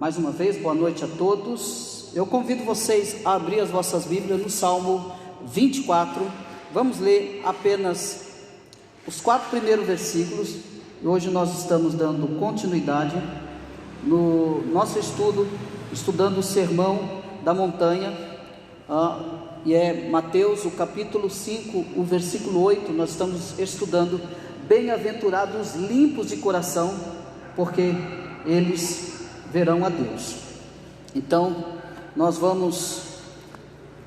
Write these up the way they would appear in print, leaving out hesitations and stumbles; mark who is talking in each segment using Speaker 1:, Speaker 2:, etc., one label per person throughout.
Speaker 1: Mais uma vez, boa noite a todos. Eu convido vocês a abrir as vossas Bíblias no Salmo 24. Vamos ler apenas os 4 primeiros versículos. E hoje nós estamos dando continuidade no nosso estudando o Sermão da Montanha, e é Mateus, o capítulo 5, o versículo 8. Nós estamos estudando: bem-aventurados limpos de coração, porque eles verão a Deus. Então,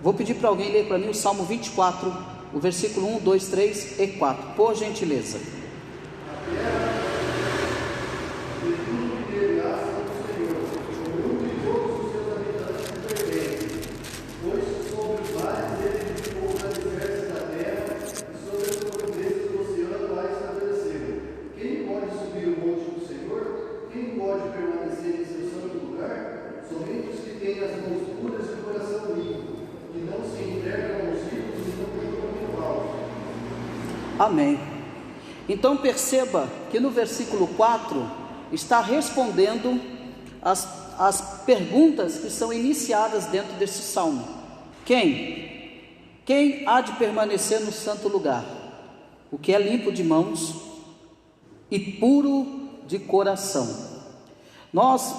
Speaker 1: vou pedir para alguém ler para mim o Salmo 24, o versículo 1, 2, 3 e 4, por gentileza. Amém. Então perceba que no versículo 4 está respondendo as perguntas que são iniciadas dentro desse salmo. Quem há de permanecer no santo lugar? O que é limpo de mãos e puro de coração. Nós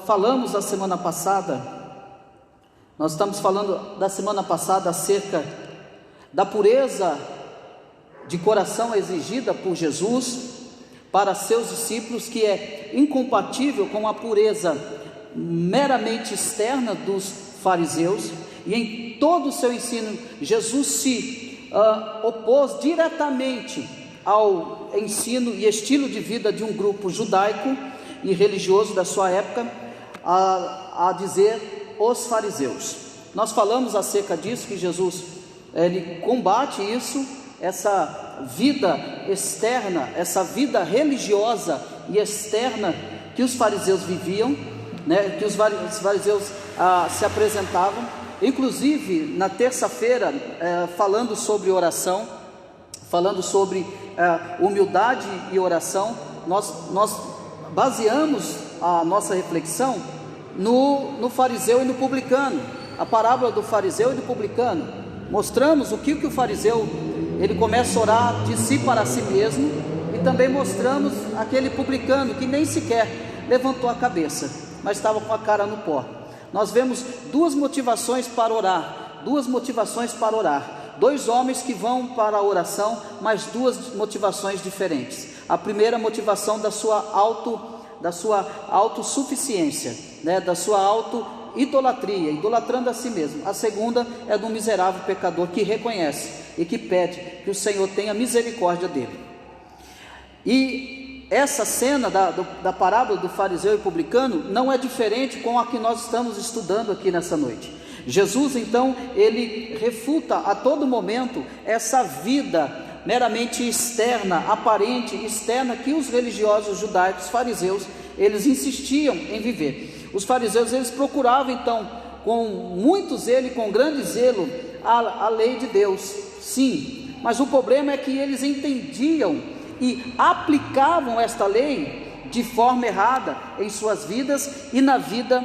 Speaker 1: falamos da semana passada, nós estamos falando da semana passada acerca da pureza de coração exigida por Jesus para seus discípulos, que é incompatível com a pureza meramente externa dos fariseus. E em todo o seu ensino, Jesus se opôs diretamente ao ensino e estilo de vida de um grupo judaico e religioso da sua época, a dizer, os fariseus. Nós falamos acerca disso, que Jesus ele combate isso, essa vida externa, essa vida religiosa e externa que os fariseus viviam, né, que os fariseus se apresentavam. Inclusive na terça-feira, falando sobre oração, falando sobre humildade e oração, nós baseamos a nossa reflexão no fariseu e no publicano, a parábola do fariseu e do publicano. Mostramos o que o fariseu, ele começa a orar de si para si mesmo, e também mostramos aquele publicano que nem sequer levantou a cabeça, mas estava com a cara no pó. Nós vemos duas motivações para orar, 2 homens que vão para a oração, mas 2 motivações diferentes. A primeira motivação da sua autossuficiência, né, da sua idolatria, idolatrando a si mesmo. A segunda é do miserável pecador que reconhece e que pede que o Senhor tenha misericórdia dele. E essa cena da parábola do fariseu e publicano não é diferente com a que nós estamos estudando aqui nessa noite. Jesus então, ele refuta a todo momento essa vida meramente externa, aparente, externa, que os religiosos judaicos, fariseus, eles insistiam em viver. Os fariseus, eles procuravam então, com muito zelo e com grande zelo, a lei de Deus, sim, mas o problema é que eles entendiam e aplicavam esta lei de forma errada em suas vidas e na vida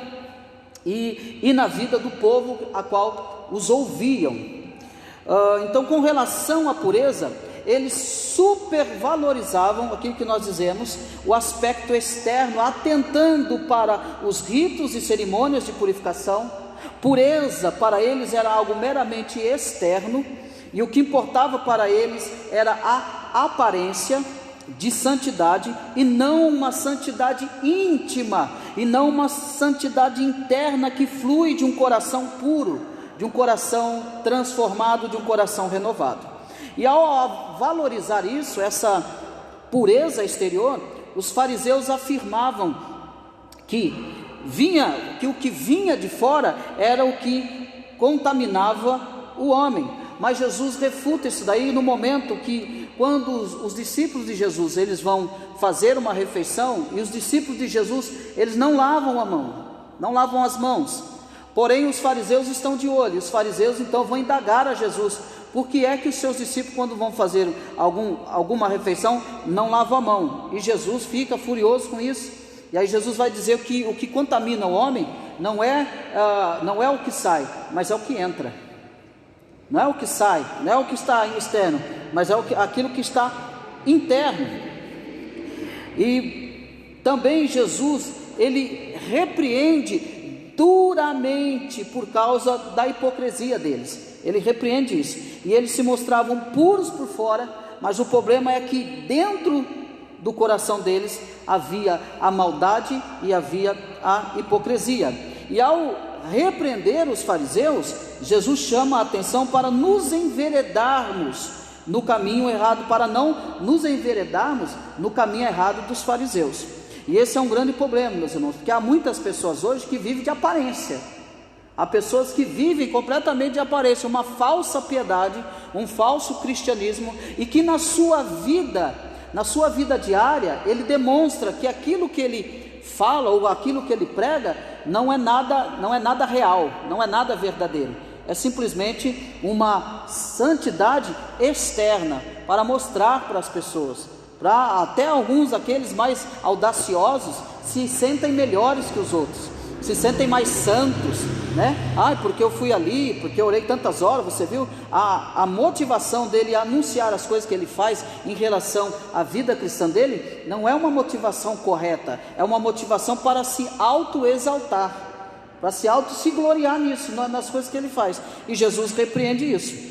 Speaker 1: do povo a qual os ouviam. Então, com relação à pureza, eles supervalorizavam aquilo que nós dizemos, o aspecto externo, atentando para os ritos e cerimônias de purificação. Pureza para eles era algo meramente externo, e o que importava para eles era a aparência de santidade, e não uma santidade íntima, e não uma santidade interna que flui de um coração puro, de um coração transformado, de um coração renovado. E ao valorizar isso, essa pureza exterior, os fariseus afirmavam que o que vinha de fora era o que contaminava o homem. Mas Jesus refuta isso daí no momento que, quando os discípulos de Jesus, eles vão fazer uma refeição, e os discípulos de Jesus, eles não lavam as mãos, porém os fariseus estão de olho. Os fariseus então vão indagar a Jesus: por que é que os seus discípulos, quando vão fazer alguma refeição, não lavam a mão? E Jesus fica furioso com isso, E aí Jesus vai dizer que o que contamina o homem não é o que sai, mas é o que entra. Não é o que sai, não é o que está externo, mas é aquilo que está interno. E também Jesus, ele repreende duramente por causa da hipocrisia deles. Ele repreende isso. E eles se mostravam puros por fora, mas o problema é que dentro do coração deles havia a maldade e havia a hipocrisia. E ao repreender os fariseus, Jesus chama a atenção para nos enveredarmos no caminho errado, para não nos enveredarmos no caminho errado dos fariseus. E esse é um grande problema, meus irmãos, porque há muitas pessoas hoje que vivem de aparência. Há pessoas que vivem completamente de aparência, uma falsa piedade, um falso cristianismo, e que na sua vida diária, ele demonstra que aquilo que ele fala ou aquilo que ele prega não é nada real, não é nada verdadeiro. É simplesmente uma santidade externa para mostrar para as pessoas, para até alguns aqueles mais audaciosos se sentem melhores que os outros, se sentem mais santos, né? Porque eu fui ali, porque eu orei tantas horas. Você viu a motivação dele a anunciar as coisas que ele faz em relação à vida cristã dele? Não é uma motivação correta, é uma motivação para se autoexaltar, para se gloriar nisso, nas coisas que ele faz. E Jesus repreende isso.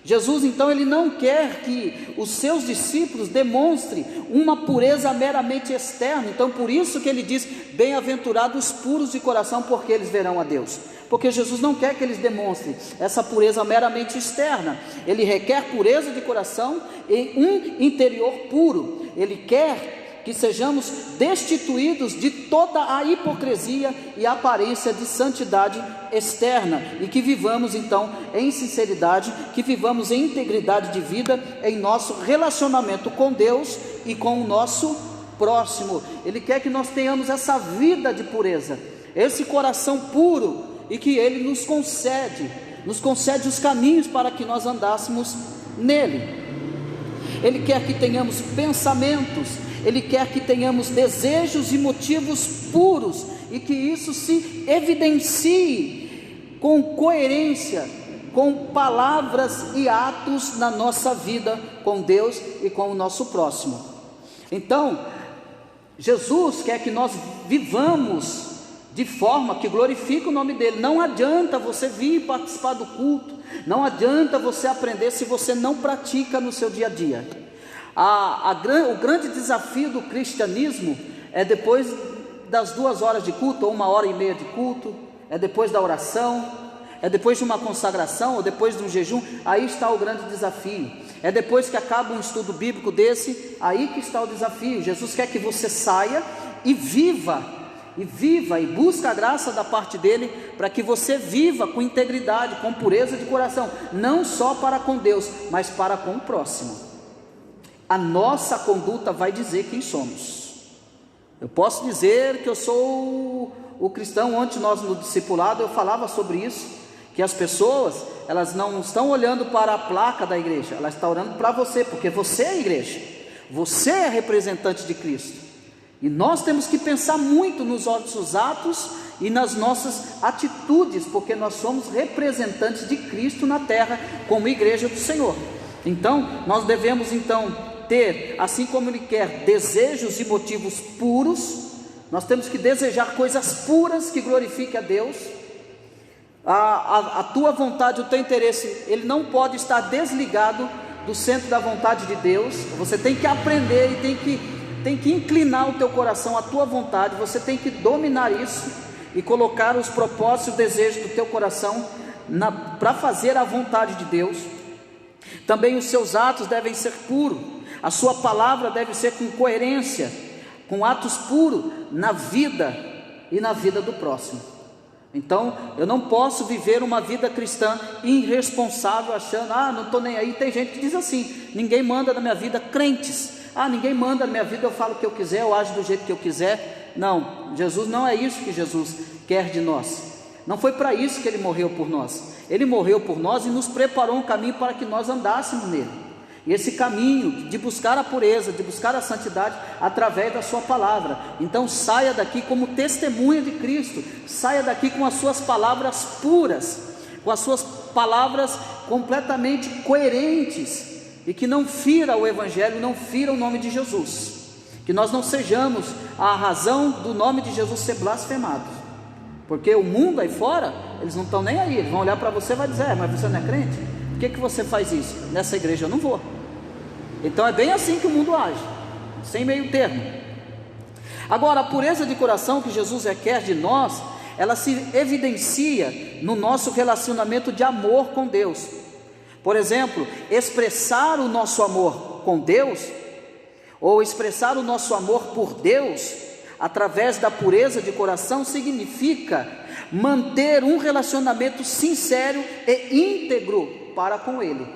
Speaker 1: Jesus então, ele não quer que os seus discípulos demonstrem uma pureza meramente externa. Então por isso que ele diz: bem-aventurados os puros de coração, porque eles verão a Deus. Porque Jesus não quer que eles demonstrem essa pureza meramente externa. Ele requer pureza de coração e um interior puro. Ele quer que sejamos destituídos de toda a hipocrisia e aparência de santidade externa, e que vivamos então em sinceridade, que vivamos em integridade de vida em nosso relacionamento com Deus e com o nosso próximo. Ele quer que nós tenhamos essa vida de pureza, esse coração puro, e que Ele nos concede os caminhos para que nós andássemos nele. Ele quer que tenhamos pensamentos, Ele quer que tenhamos desejos e motivos puros, e que isso se evidencie com coerência, com palavras e atos na nossa vida com Deus e com o nosso próximo. Então, Jesus quer que nós vivamos de forma que glorifique o nome dEle. Não adianta você vir participar do culto, não adianta você aprender se você não pratica no seu dia a dia. O grande desafio do cristianismo é depois das 2 horas de culto, ou 1h30 de culto, é depois da oração, é depois de uma consagração, ou depois de um jejum. Aí está o grande desafio. É depois que acaba um estudo bíblico desse, aí que está o desafio. Jesus quer que você saia e viva, e busca a graça da parte dele, para que você viva com integridade, com pureza de coração, não só para com Deus, mas para com o próximo. A nossa conduta vai dizer quem somos. Eu posso dizer que eu sou o cristão. Ontem nós no discipulado eu falava sobre isso, que as pessoas, elas não estão olhando para a placa da igreja, elas estão olhando para você, porque você é a igreja, você é representante de Cristo. E nós temos que pensar muito nos nossos atos e nas nossas atitudes, porque nós somos representantes de Cristo na terra, como igreja do Senhor. Então nós devemos ter, assim como Ele quer, desejos e motivos puros. Nós temos que desejar coisas puras que glorifiquem a Deus. A tua vontade, o teu interesse, ele não pode estar desligado do centro da vontade de Deus. Você tem que aprender e tem que inclinar o teu coração à tua vontade. Você tem que dominar isso e colocar os propósitos e os desejos do teu coração para fazer a vontade de Deus. Também os seus atos devem ser puros, a sua palavra deve ser com coerência, com atos puros na vida e na vida do próximo. Então eu não posso viver uma vida cristã irresponsável, achando, não estou nem aí. Tem gente que diz assim: ninguém manda na minha vida. Crentes: ninguém manda na minha vida, eu falo o que eu quiser, eu ajo do jeito que eu quiser. Não, Jesus, não é isso que Jesus quer de nós. Não foi para isso que Ele morreu por nós. Ele morreu por nós e nos preparou um caminho para que nós andássemos nele. E esse caminho de buscar a pureza, de buscar a santidade através da sua palavra. Então saia daqui como testemunha de Cristo, saia daqui com as suas palavras puras, com as suas palavras completamente coerentes, e que não fira o Evangelho, não fira o nome de Jesus, que nós não sejamos a razão do nome de Jesus ser blasfemado, porque o mundo aí fora, eles não estão nem aí, eles vão olhar para você e vai dizer: mas você não é crente? Por que você faz isso? Nessa igreja eu não vou. Então é bem assim que o mundo age, sem meio termo. Agora, a pureza de coração que Jesus requer de nós, ela se evidencia no nosso relacionamento de amor com Deus. Por exemplo, expressar o nosso amor com Deus, ou expressar o nosso amor por Deus, através da pureza de coração, significa manter um relacionamento sincero e íntegro para com Ele.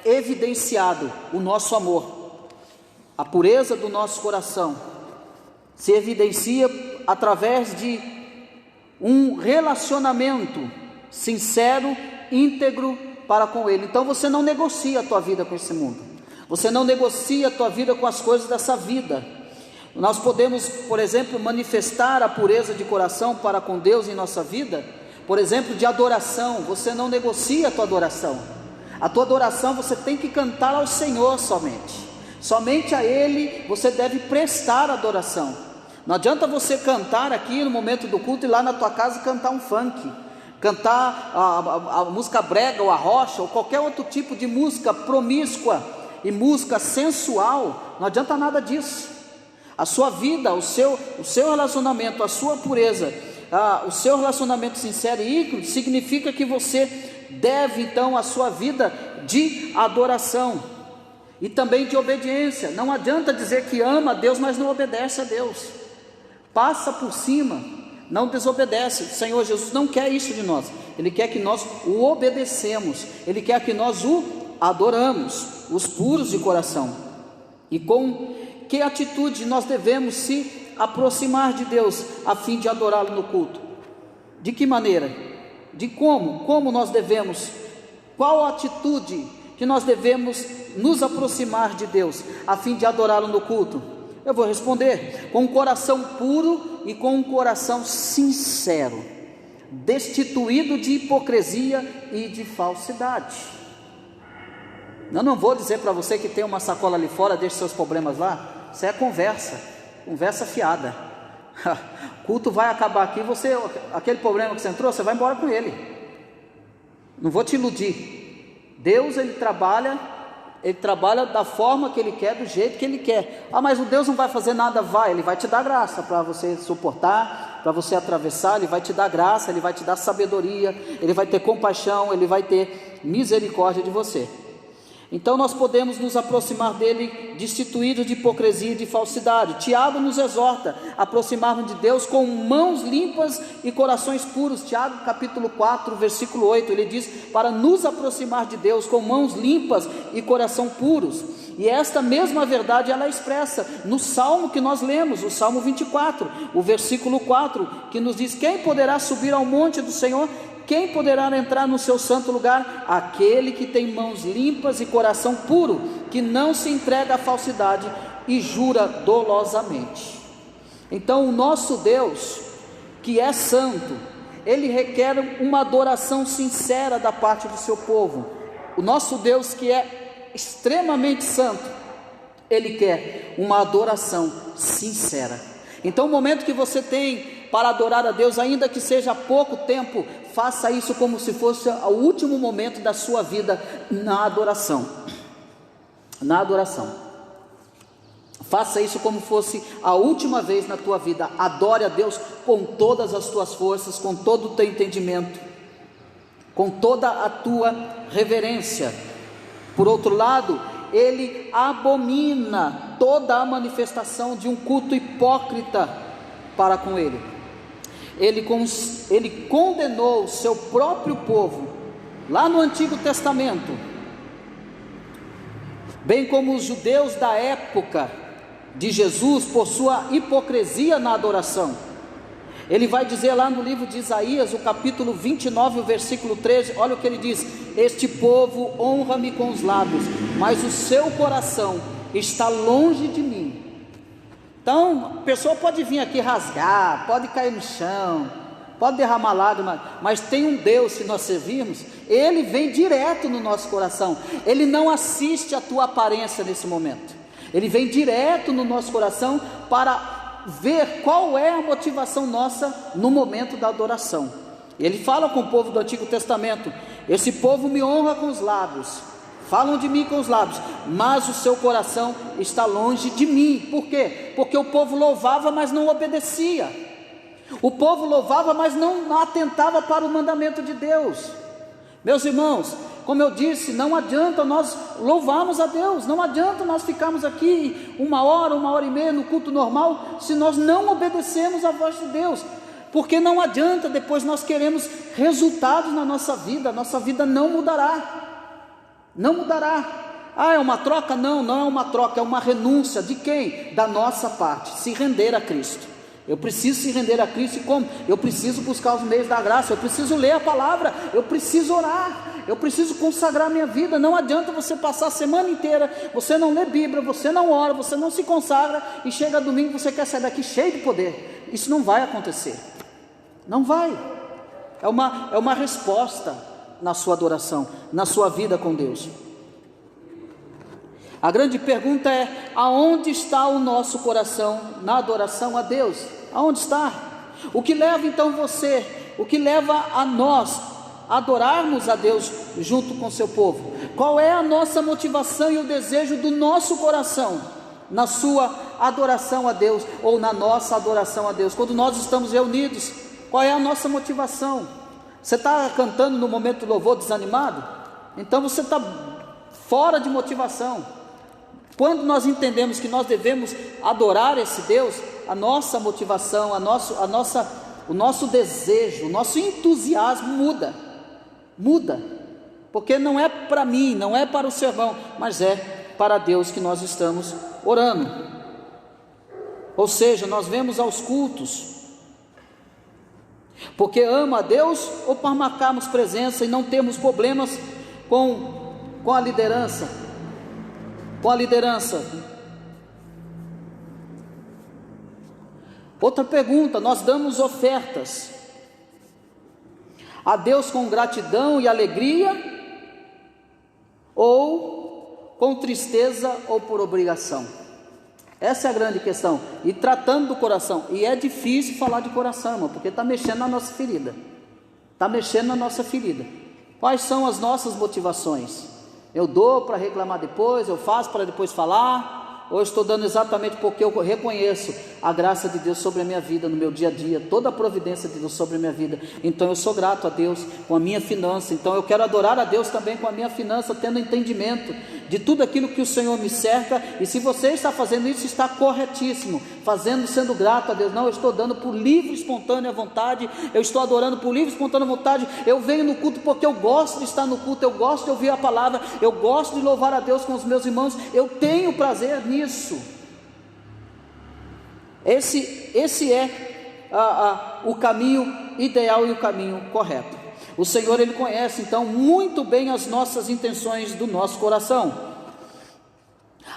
Speaker 1: Evidenciado o nosso amor, a pureza do nosso coração se evidencia através de um relacionamento sincero, íntegro para com Ele. Então você não negocia a tua vida com esse mundo, você não negocia a tua vida com as coisas dessa vida. Nós podemos, por exemplo, manifestar a pureza de coração para com Deus em nossa vida, por exemplo, de adoração. Você não negocia a tua adoração. A tua adoração você tem que cantar ao Senhor somente a Ele você deve prestar adoração. Não adianta você cantar aqui no momento do culto e lá na tua casa cantar um funk, cantar a música brega ou a rocha, ou qualquer outro tipo de música promíscua e música sensual. Não adianta nada disso. A sua vida, o seu relacionamento, a sua pureza, o seu relacionamento sincero e íntegro, significa que você deve então a sua vida de adoração e também de obediência. Não adianta dizer que ama a Deus, mas não obedece a Deus. Passa por cima, não desobedece. O Senhor Jesus não quer isso de nós. Ele quer que nós o obedecemos, Ele quer que nós o adoramos, os puros de coração. E com que atitude nós devemos se aproximar de Deus a fim de adorá-lo no culto? De que maneira? De como nós devemos, qual a atitude que nós devemos nos aproximar de Deus a fim de adorá-lo no culto? Eu vou responder: com um coração puro e com um coração sincero, destituído de hipocrisia e de falsidade. Eu não vou dizer para você que tem uma sacola ali fora, deixe seus problemas lá. Isso é conversa fiada. O culto vai acabar aqui, aquele problema que você entrou, você vai embora com ele. Não vou te iludir. Deus, Ele trabalha da forma que Ele quer, do jeito que Ele quer. Mas o Deus não vai fazer nada. Ele vai te dar graça para você suportar, para você atravessar. Ele vai te dar graça, Ele vai te dar sabedoria, Ele vai ter compaixão, Ele vai ter misericórdia de você. Então nós podemos nos aproximar dele destituídos de hipocrisia e de falsidade. Tiago nos exorta a aproximarmos de Deus com mãos limpas e corações puros. Tiago capítulo 4 versículo 8, ele diz para nos aproximar de Deus com mãos limpas e coração puros. E esta mesma verdade ela é expressa no salmo que nós lemos, o salmo 24, o versículo 4, que nos diz: quem poderá subir ao monte do Senhor? Quem poderá entrar no seu santo lugar? Aquele que tem mãos limpas e coração puro, que não se entrega à falsidade e jura dolosamente. Então o nosso Deus, que é santo, Ele requer uma adoração sincera da parte do seu povo. O nosso Deus, que é extremamente santo, Ele quer uma adoração sincera. Então o momento que você tem para adorar a Deus, ainda que seja pouco tempo, faça isso como se fosse o último momento da sua vida na adoração. Faça isso como fosse a última vez na tua vida. Adore a Deus com todas as tuas forças, com todo o teu entendimento, com toda a tua reverência. Por outro lado, Ele abomina toda a manifestação de um culto hipócrita para com Ele. Ele condenou o seu próprio povo lá no Antigo Testamento, bem como os judeus da época de Jesus, por sua hipocrisia na adoração. Ele vai dizer lá no livro de Isaías, o capítulo 29, o versículo 13, olha o que ele diz: este povo honra-me com os lábios, mas o seu coração está longe de mim. Então, a pessoa pode vir aqui rasgar, pode cair no chão, pode derramar lágrimas, mas tem um Deus, se nós servirmos, Ele vem direto no nosso coração. Ele não assiste a tua aparência nesse momento, Ele vem direto no nosso coração para ver qual é a motivação nossa no momento da adoração. Ele fala com o povo do Antigo Testamento: esse povo me honra com os lábios, falam de mim com os lábios, mas o seu coração está longe de mim. Por quê? Porque o povo louvava, mas não obedecia. O povo louvava, mas não atentava para o mandamento de Deus. Meus irmãos, como eu disse, não adianta nós louvarmos a Deus, não adianta nós ficarmos aqui 1 hora, 1 hora e meia no culto normal, se nós não obedecemos à voz de Deus. Porque não adianta, depois nós queremos resultados na nossa vida não mudará. Não mudará. Ah, é uma troca? Não, não é uma troca, é uma renúncia. De quem? Da nossa parte, se render a Cristo. Eu preciso se render a Cristo. E como? Eu preciso buscar os meios da graça, eu preciso ler a palavra, eu preciso orar, eu preciso consagrar minha vida. Não adianta você passar a semana inteira, você não lê Bíblia, você não ora, você não se consagra, e chega domingo você quer sair daqui cheio de poder. Isso não vai acontecer, não vai. É uma resposta na sua adoração, na sua vida com Deus. A grande pergunta é: aonde está o nosso coração na adoração a Deus? Aonde está? O que leva então você, o que leva a nós a adorarmos a Deus junto com o seu povo? Qual é a nossa motivação e o desejo do nosso coração na sua adoração a Deus, ou na nossa adoração a Deus? Quando nós estamos reunidos, qual é a nossa motivação? Você está cantando no momento do louvor desanimado? Então você está fora de motivação. Quando nós entendemos que nós devemos adorar esse Deus, a nossa motivação, o nosso desejo, o nosso entusiasmo muda, porque não é para mim, não é para o sermão, mas é para Deus que nós estamos orando. Ou seja, nós vemos aos cultos porque ama a Deus, ou para marcarmos presença e não termos problemas com a liderança? Outra pergunta: nós damos ofertas a Deus com gratidão e alegria, ou com tristeza ou por obrigação? Essa é a grande questão. E tratando do coração, e é difícil falar de coração, irmão, porque está mexendo na nossa ferida, Quais são as nossas motivações? Eu dou para reclamar depois, eu faço para depois falar, ou eu estou dando exatamente porque eu reconheço a graça de Deus sobre a minha vida, no meu dia a dia, toda a providência de Deus sobre a minha vida? Então eu sou grato a Deus com a minha finança, então eu quero adorar a Deus também com a minha finança, tendo entendimento de tudo aquilo que o Senhor me cerca. E se você está fazendo isso, está corretíssimo, sendo grato a Deus. Não, eu estou dando por livre e espontânea vontade, eu estou adorando por livre e espontânea vontade, eu venho no culto porque eu gosto de estar no culto, eu gosto de ouvir a palavra, eu gosto de louvar a Deus com os meus irmãos, eu tenho prazer nisso. Esse é o caminho ideal e o caminho correto. O Senhor, Ele conhece então muito bem as nossas intenções do nosso coração.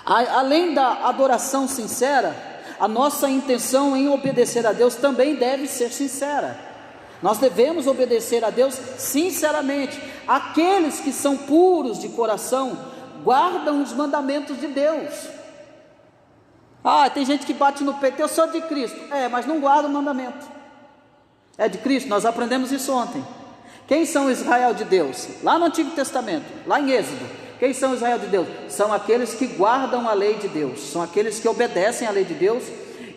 Speaker 1: Além da adoração sincera, a nossa intenção em obedecer a Deus também deve ser sincera. Nós devemos obedecer a Deus sinceramente. Aqueles que são puros de coração guardam os mandamentos de Deus. Tem gente que bate no peito: eu sou de Cristo, mas não guarda o mandamento. É de Cristo? Nós aprendemos isso ontem. Quem são Israel de Deus? Lá no Antigo Testamento, lá em Êxodo, quem são Israel de Deus? São aqueles que guardam a lei de Deus, são aqueles que obedecem à lei de Deus.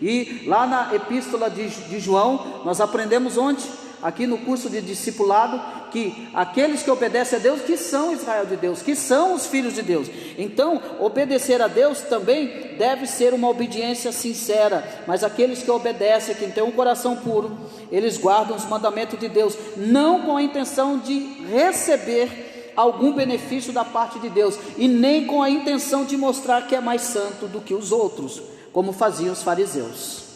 Speaker 1: E lá na epístola de João, nós aprendemos ontem, aqui no curso de discipulado, que aqueles que obedecem a Deus, que são Israel de Deus, que são os filhos de Deus. Então, obedecer a Deus também deve ser uma obediência sincera. Mas aqueles que obedecem, quem tem um coração puro, eles guardam os mandamentos de Deus, não com a intenção de receber algum benefício da parte de Deus, e nem com a intenção de mostrar que é mais santo do que os outros, como faziam os fariseus.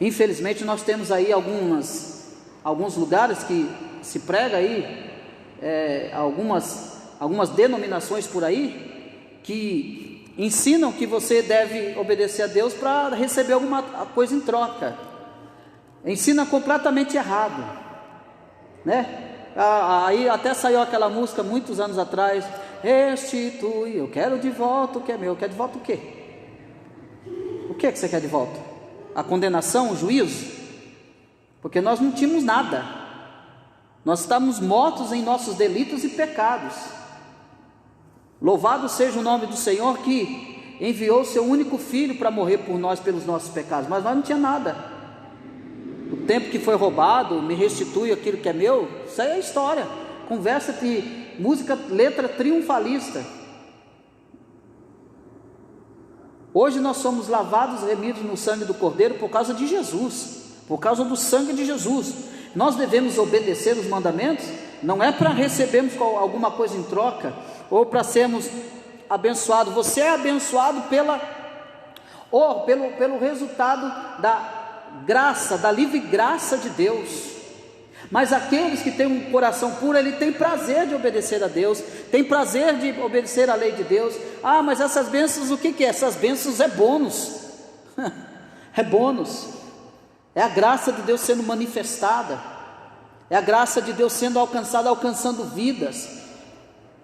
Speaker 1: Infelizmente nós temos aí alguns lugares que se prega aí, algumas denominações por aí, que ensinam que você deve obedecer a Deus para receber alguma coisa em troca. Ensina completamente errado, né? Aí até saiu aquela música muitos anos atrás: restitui, eu quero de volta o que é meu. Quer de volta o quê? O que você quer de volta? A condenação, o juízo? Porque nós não tínhamos nada, nós estávamos mortos em nossos delitos e pecados. Louvado seja o nome do Senhor, que enviou o seu único filho para morrer por nós, pelos nossos pecados, mas nós não tínhamos nada. O tempo que foi roubado, me restitui aquilo que é meu. Isso aí é história, conversa de música, letra triunfalista. Hoje nós somos lavados, remidos no sangue do Cordeiro por causa de Jesus, por causa do sangue de Jesus. Nós devemos obedecer os mandamentos, não é para recebermos alguma coisa em troca, ou para sermos abençoados. Você é abençoado pelo resultado da graça, da livre graça de Deus. Mas aqueles que têm um coração puro, ele tem prazer de obedecer a Deus, tem prazer de obedecer a lei de Deus. Mas essas bênçãos, o que é? Essas bênçãos é bônus. É bônus. É a graça de Deus sendo manifestada, é a graça de Deus sendo alcançada, alcançando vidas.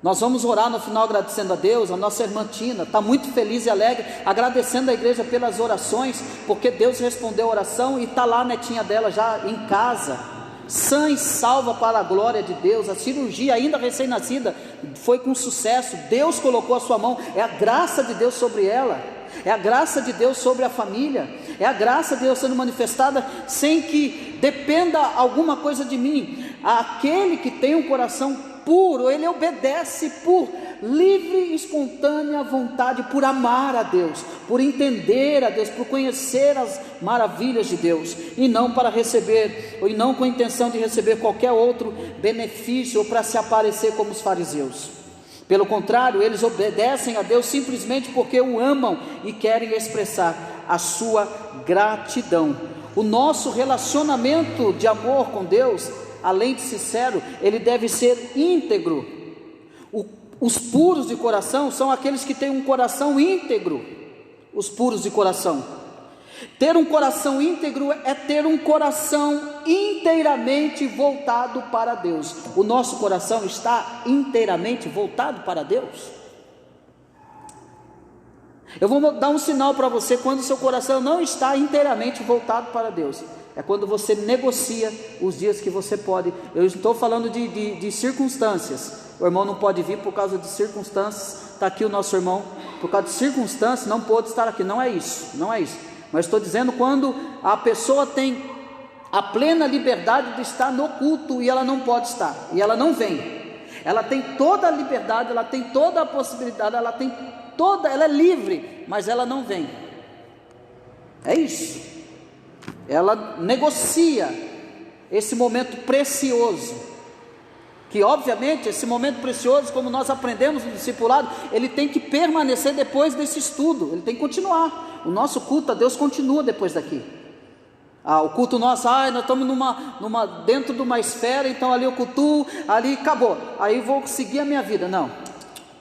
Speaker 1: Nós vamos orar no final agradecendo a Deus. A nossa irmã Tina está muito feliz e alegre, agradecendo a igreja pelas orações, porque Deus respondeu a oração, e está lá a netinha dela já em casa, sã e salva para a glória de Deus. A cirurgia, ainda recém-nascida, foi com sucesso. Deus colocou a sua mão, é a graça de Deus sobre ela, é a graça de Deus sobre a família, é a graça de Deus sendo manifestada, sem que dependa alguma coisa de mim. Aquele que tem um coração puro, ele obedece por livre e espontânea vontade, por amar a Deus, por entender a Deus, por conhecer as maravilhas de Deus, e não para receber, e não com a intenção de receber qualquer outro benefício, ou para se aparecer como os fariseus. Pelo contrário, eles obedecem a Deus simplesmente porque o amam e querem expressar a sua gratidão. O nosso relacionamento de amor com Deus, além de sincero, ele deve ser íntegro. Os puros de coração são aqueles que têm um coração íntegro. Os puros de coração. Ter um coração íntegro é ter um coração inteiramente voltado para Deus. O nosso coração está inteiramente voltado para Deus? Eu vou dar um sinal para você quando o seu coração não está inteiramente voltado para Deus. É quando você negocia os dias que você pode. Eu estou falando de circunstâncias. O irmão não pode vir por causa de circunstâncias. Está aqui o nosso irmão, por causa de circunstâncias não pôde estar aqui. Não é isso, não é isso. Mas estou dizendo quando a pessoa tem a plena liberdade de estar no culto e ela não pode estar, e ela não vem. Ela tem toda a liberdade, ela tem toda a possibilidade, ela é livre, mas ela não vem. É isso. Ela negocia esse momento precioso, que obviamente esse momento precioso, como nós aprendemos no discipulado, ele tem que permanecer depois desse estudo, ele tem que continuar. O nosso culto a Deus continua depois daqui. O culto nosso, nós estamos dentro de uma esfera, então ali eu cultuo, ali acabou, aí vou seguir a minha vida. Não,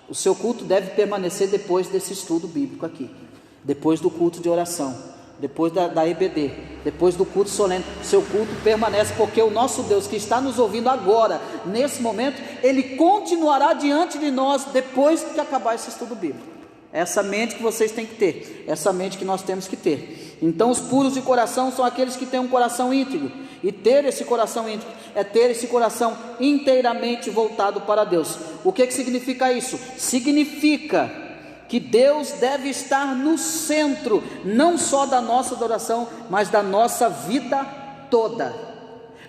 Speaker 1: o seu culto deve permanecer depois desse estudo bíblico aqui, depois do culto de oração, depois da EBD, depois do culto solene. O seu culto permanece, porque o nosso Deus que está nos ouvindo agora, nesse momento, Ele continuará diante de nós depois que acabar esse estudo bíblico. Essa mente que vocês têm que ter, essa mente que nós temos que ter. Então os puros de coração são aqueles que têm um coração íntegro, e ter esse coração íntegro é ter esse coração inteiramente voltado para Deus. O que significa isso? Significa que Deus deve estar no centro, não só da nossa adoração, mas da nossa vida toda.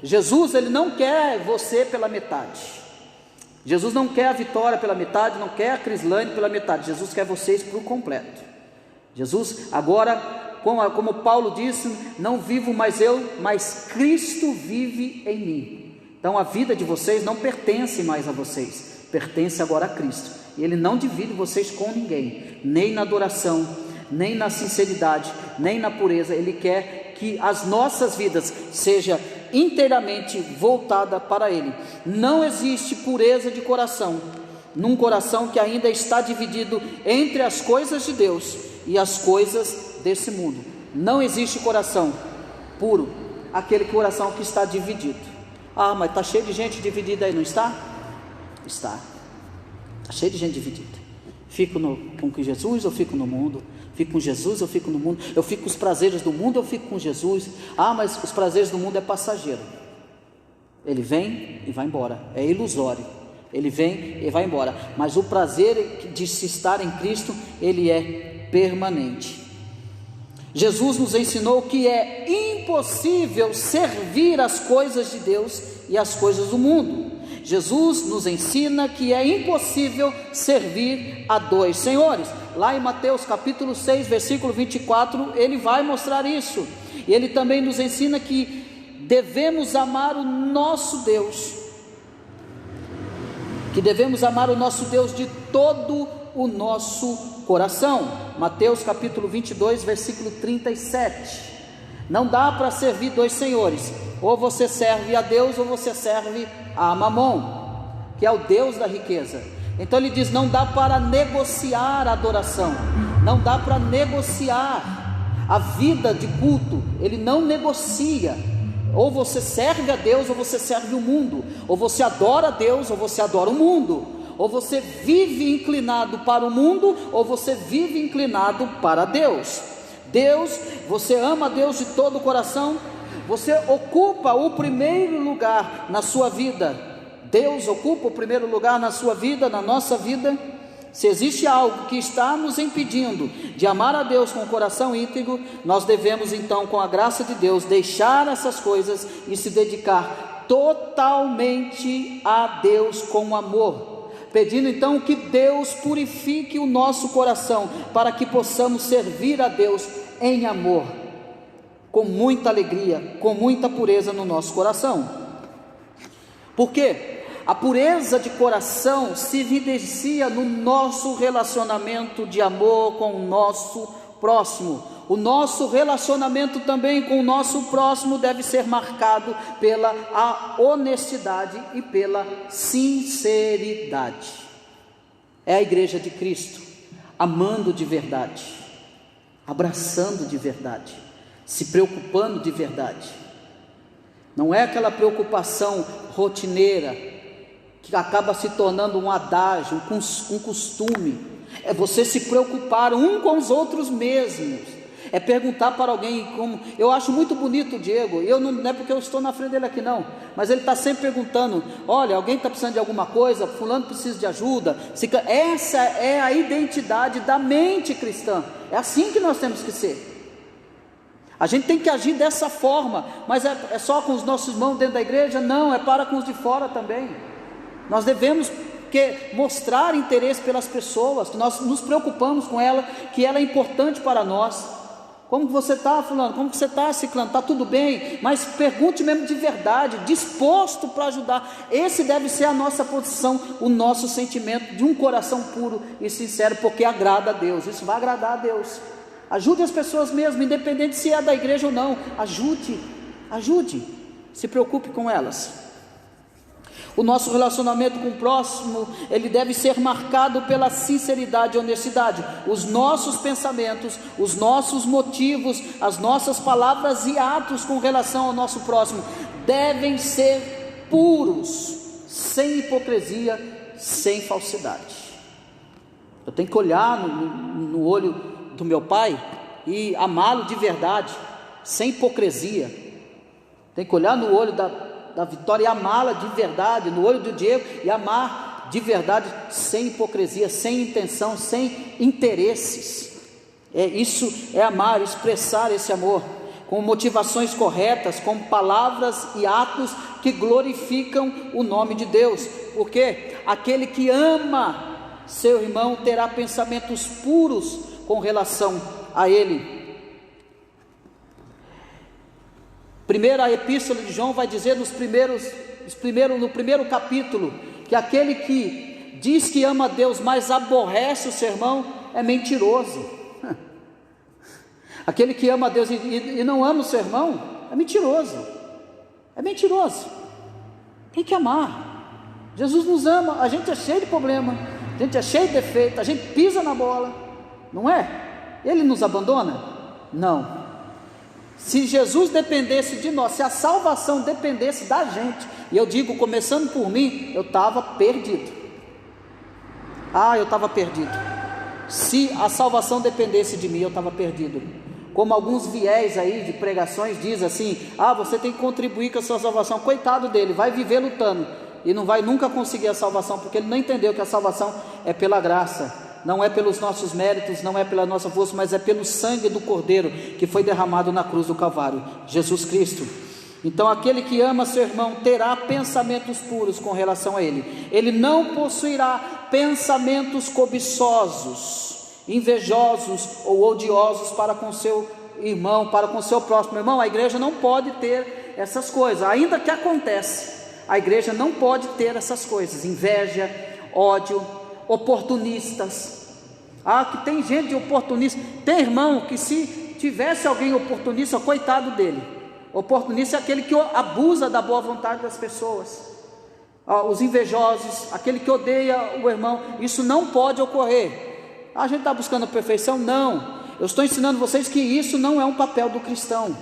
Speaker 1: Jesus, Ele não quer você pela metade. Jesus não quer a Vitória pela metade, não quer a Crislane pela metade. Jesus quer vocês por completo. Jesus agora, como Paulo disse, não vivo mais eu, mas Cristo vive em mim. Então a vida de vocês não pertence mais a vocês, pertence agora a Cristo. E Ele não divide vocês com ninguém, nem na adoração, nem na sinceridade, nem na pureza. Ele quer que as nossas vidas seja inteiramente voltada para Ele. Não existe pureza de coração num coração que ainda está dividido entre as coisas de Deus e as coisas desse mundo. Não existe coração puro, aquele coração que está dividido. Ah, mas está cheio de gente dividida aí, não está? Está cheio de gente dividida. Fico com Jesus ou fico no mundo? Fico com Jesus ou fico no mundo? Eu fico com os prazeres do mundo ou fico com Jesus? Ah, mas os prazeres do mundo é passageiro. Ele vem e vai embora, é ilusório. Ele vem e vai embora, mas o prazer de se estar em Cristo, ele é permanente. Jesus nos ensinou que é impossível servir as coisas de Deus e as coisas do mundo. Jesus nos ensina que é impossível servir a dois senhores. Lá em Mateus capítulo 6, versículo 24, ele vai mostrar isso. E ele também nos ensina que devemos amar o nosso Deus, de todo o nosso coração. Mateus capítulo 22, versículo 37. Não dá para servir dois senhores, ou você serve a Deus ou você serve a Mamon, que é o Deus da riqueza. Então ele diz, não dá para negociar a adoração, não dá para negociar a vida de culto, ele não negocia. Ou você serve a Deus ou você serve o mundo, ou você adora a Deus ou você adora o mundo, ou você vive inclinado para o mundo ou você vive inclinado para Deus. Você ama a Deus de todo o coração, você ocupa o primeiro lugar na sua vida, Deus ocupa o primeiro lugar na sua vida, na nossa vida. Se existe algo que está nos impedindo de amar a Deus com o coração íntegro, nós devemos então, com a graça de Deus, deixar essas coisas e se dedicar totalmente a Deus com amor, pedindo então que Deus purifique o nosso coração, para que possamos servir a Deus em amor, com muita alegria, com muita pureza no nosso coração. Por quê? A pureza de coração se evidencia no nosso relacionamento de amor com o nosso próximo. O nosso relacionamento também com o nosso próximo deve ser marcado pela honestidade e pela sinceridade. É a igreja de Cristo, amando de verdade, abraçando de verdade, se preocupando de verdade. Não é aquela preocupação rotineira, que acaba se tornando um adágio, um costume. É você se preocupar um com os outros mesmos, é perguntar para alguém como. Eu acho muito bonito o Diego, não é porque eu estou na frente dele aqui não, mas ele está sempre perguntando, olha, alguém está precisando de alguma coisa, fulano precisa de ajuda. Essa é a identidade da mente cristã, é assim que nós temos que ser. A gente tem que agir dessa forma, mas é só com os nossos irmãos dentro da igreja? Não, é para com os de fora também. Nós devemos mostrar interesse pelas pessoas, que nós nos preocupamos com ela, que ela é importante para nós. Como você está, fulano? Como você está, ciclano? Está tudo bem? Mas pergunte mesmo de verdade, disposto para ajudar. Esse deve ser a nossa posição, o nosso sentimento de um coração puro e sincero, porque agrada a Deus. Isso vai agradar a Deus. Ajude as pessoas mesmo, independente se é da igreja ou não. Ajude, se preocupe com elas. O nosso relacionamento com o próximo, ele deve ser marcado pela sinceridade e honestidade. Os nossos pensamentos, os nossos motivos, as nossas palavras e atos com relação ao nosso próximo devem ser puros, sem hipocrisia, sem falsidade. Eu tenho que olhar no olho do meu pai e amá-lo de verdade, sem hipocrisia. Tem que olhar no olho da Vitória e amá-la de verdade, no olho do Diego, e amar de verdade, sem hipocrisia, sem intenção, sem interesses. Isso é amar, expressar esse amor, com motivações corretas, com palavras e atos que glorificam o nome de Deus, porque aquele que ama seu irmão terá pensamentos puros com relação a ele. Primeira epístola de João vai dizer no primeiro capítulo, que aquele que diz que ama a Deus, mas aborrece o seu irmão, é mentiroso. Aquele que ama a Deus e não ama o seu irmão é mentiroso. É mentiroso. Tem que amar. Jesus nos ama. A gente é cheio de problema, a gente é cheio de defeito, a gente pisa na bola, não é? Ele nos abandona? Não. Se Jesus dependesse de nós, se a salvação dependesse da gente, e eu digo, começando por mim, eu estava perdido. Eu estava perdido. Se a salvação dependesse de mim, eu estava perdido. Como alguns viés aí de pregações diz assim: você tem que contribuir com a sua salvação. Coitado dele, vai viver lutando e não vai nunca conseguir a salvação, porque ele não entendeu que a salvação é pela graça. Não é pelos nossos méritos, não é pela nossa força, mas é pelo sangue do Cordeiro que foi derramado na cruz do Calvário, Jesus Cristo. Então aquele que ama seu irmão terá pensamentos puros com relação a ele. Ele não possuirá pensamentos cobiçosos, invejosos ou odiosos para com seu irmão, para com seu próximo. Irmão, a igreja não pode ter essas coisas, ainda que acontece. A igreja não pode ter essas coisas: inveja, ódio, oportunistas. Que tem gente oportunista. Tem irmão que, se tivesse alguém oportunista, coitado dele. Oportunista é aquele que abusa da boa vontade das pessoas. Os invejosos, aquele que odeia o irmão. Isso não pode ocorrer. A gente está buscando a perfeição? Não. Eu estou ensinando vocês que isso não é um papel do cristão.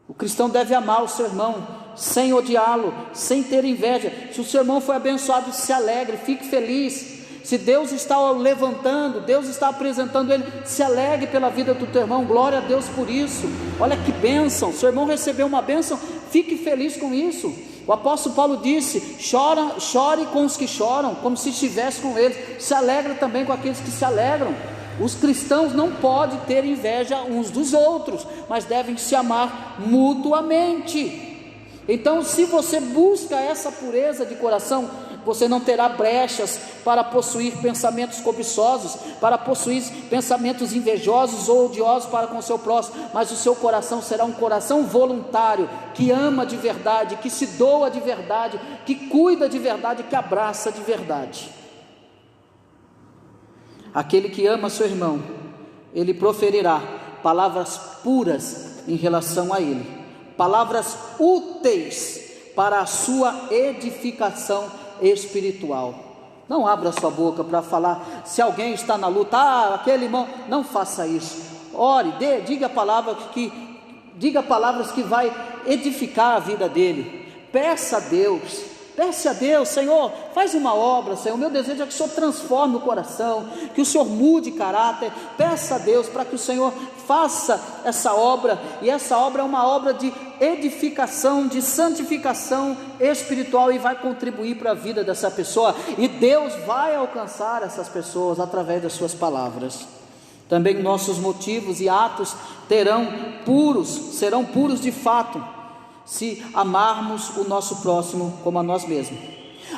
Speaker 1: O cristão deve amar o seu irmão, sem odiá-lo, sem ter inveja. Se o seu irmão foi abençoado, se alegre, fique feliz. Se Deus está o levantando, Deus está apresentando ele, se alegre pela vida do teu irmão, glória a Deus por isso. Olha que bênção, seu irmão recebeu uma bênção, fique feliz com isso. O apóstolo Paulo disse: chore com os que choram, como se estivesse com eles, se alegra também com aqueles que se alegram. Os cristãos não podem ter inveja uns dos outros, mas devem se amar mutuamente. Então, se você busca essa pureza de coração, você não terá brechas para possuir pensamentos cobiçosos, para possuir pensamentos invejosos ou odiosos para com o seu próximo, mas o seu coração será um coração voluntário, que ama de verdade, que se doa de verdade, que cuida de verdade, que abraça de verdade. Aquele que ama seu irmão, ele proferirá palavras puras em relação a ele, palavras úteis para a sua edificação espiritual. Não abra sua boca para falar, se alguém está na luta, aquele irmão, não faça isso. Ore, diga palavras que vai edificar a vida dele. Peça a Deus, Senhor, faz uma obra, Senhor. Meu desejo é que o Senhor transforme o coração, que o Senhor mude caráter. Peça a Deus para que o Senhor faça essa obra, e essa obra é uma obra de edificação, de santificação espiritual, e vai contribuir para a vida dessa pessoa, e Deus vai alcançar essas pessoas através das suas palavras. Também nossos motivos e atos serão puros de fato, se amarmos o nosso próximo como a nós mesmos.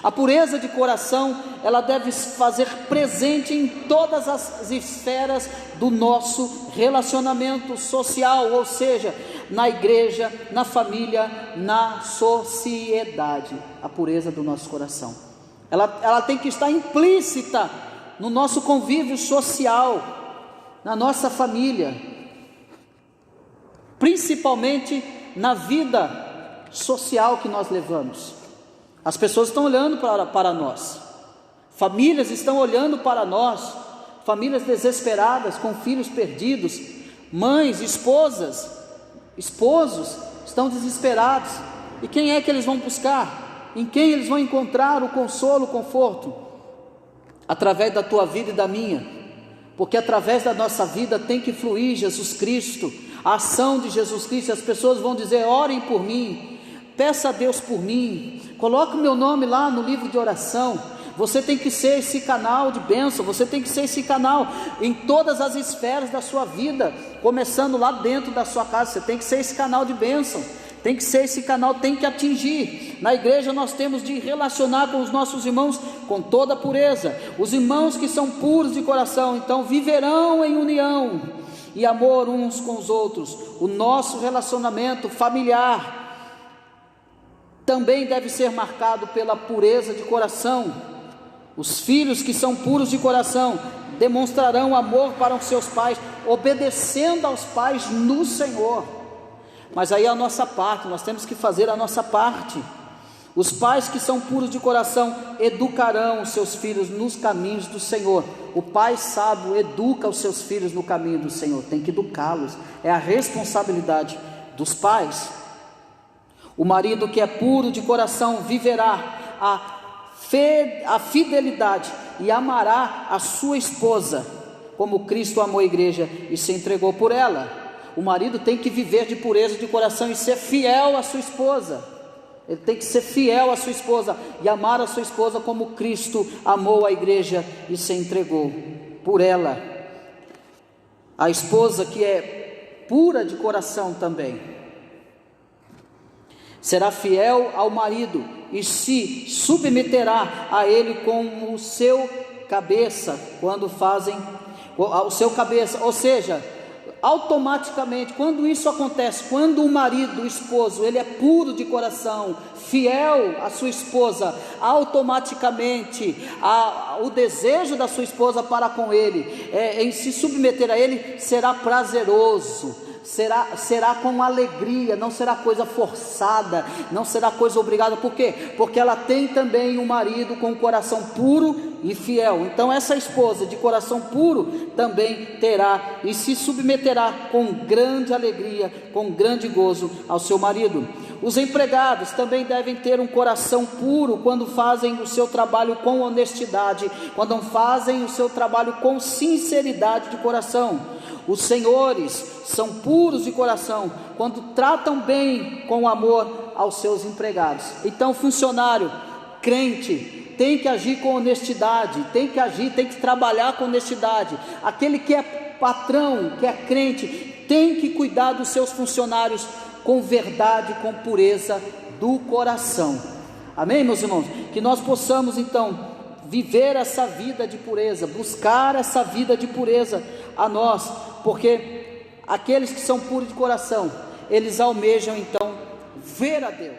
Speaker 1: A pureza de coração, ela deve se fazer presente em todas as esferas do nosso relacionamento social, ou seja, na igreja, na família, na sociedade. A pureza do nosso coração, ela tem que estar implícita no nosso convívio social, na nossa família, principalmente na vida social que nós levamos. As pessoas estão olhando para nós, famílias estão olhando para nós, famílias desesperadas, com filhos perdidos, mães, esposos estão desesperados. E quem é que eles vão buscar? Em quem eles vão encontrar o consolo, o conforto? Através da tua vida e da minha, porque através da nossa vida tem que fluir Jesus Cristo, a ação de Jesus Cristo. As pessoas vão dizer: orem por mim, peça a Deus por mim, coloque o meu nome lá no livro de oração. Você tem que ser esse canal de bênção, você tem que ser esse canal em todas as esferas da sua vida, começando lá dentro da sua casa. Você tem que ser esse canal de bênção, tem que ser esse canal, tem que atingir. Na igreja nós temos de relacionar com os nossos irmãos com toda a pureza. Os irmãos que são puros de coração, então viverão em união e amor uns com os outros. O nosso relacionamento familiar também deve ser marcado pela pureza de coração. Os filhos que são puros de coração demonstrarão amor para os seus pais, obedecendo aos pais no Senhor. Mas aí a nossa parte, nós temos que fazer a nossa parte. Os pais que são puros de coração educarão os seus filhos nos caminhos do Senhor. O pai sábio educa os seus filhos no caminho do Senhor, tem que educá-los, é a responsabilidade dos pais. O marido que é puro de coração viverá a fidelidade e amará a sua esposa, como Cristo amou a igreja e se entregou por ela. O marido tem que viver de pureza de coração e ser fiel à sua esposa. Ele tem que ser fiel à sua esposa e amar a sua esposa como Cristo amou a igreja e se entregou por ela. A esposa que é pura de coração também será fiel ao marido e se submeterá a ele como o seu cabeça, quando fazem o seu cabeça, ou seja, automaticamente, quando isso acontece, quando o marido, o esposo, ele é puro de coração, fiel à sua esposa, automaticamente o desejo da sua esposa para com ele, em se submeter a ele, será prazeroso, será com alegria, não será coisa forçada, não será coisa obrigada. Por quê? Porque ela tem também um marido com coração puro e fiel. Então essa esposa de coração puro também terá e se submeterá com grande alegria, com grande gozo ao seu marido. Os empregados também devem ter um coração puro quando fazem o seu trabalho com honestidade, quando fazem o seu trabalho com sinceridade de coração. Os senhores são puros de coração quando tratam bem com amor aos seus empregados. Então, funcionário, crente, tem que agir com honestidade, tem que trabalhar com honestidade. Aquele que é patrão, que é crente, tem que cuidar dos seus funcionários com verdade, com pureza do coração. Amém, meus irmãos? Que nós possamos então viver essa vida de pureza, buscar essa vida de pureza a nós, porque aqueles que são puros de coração, eles almejam então ver a Deus.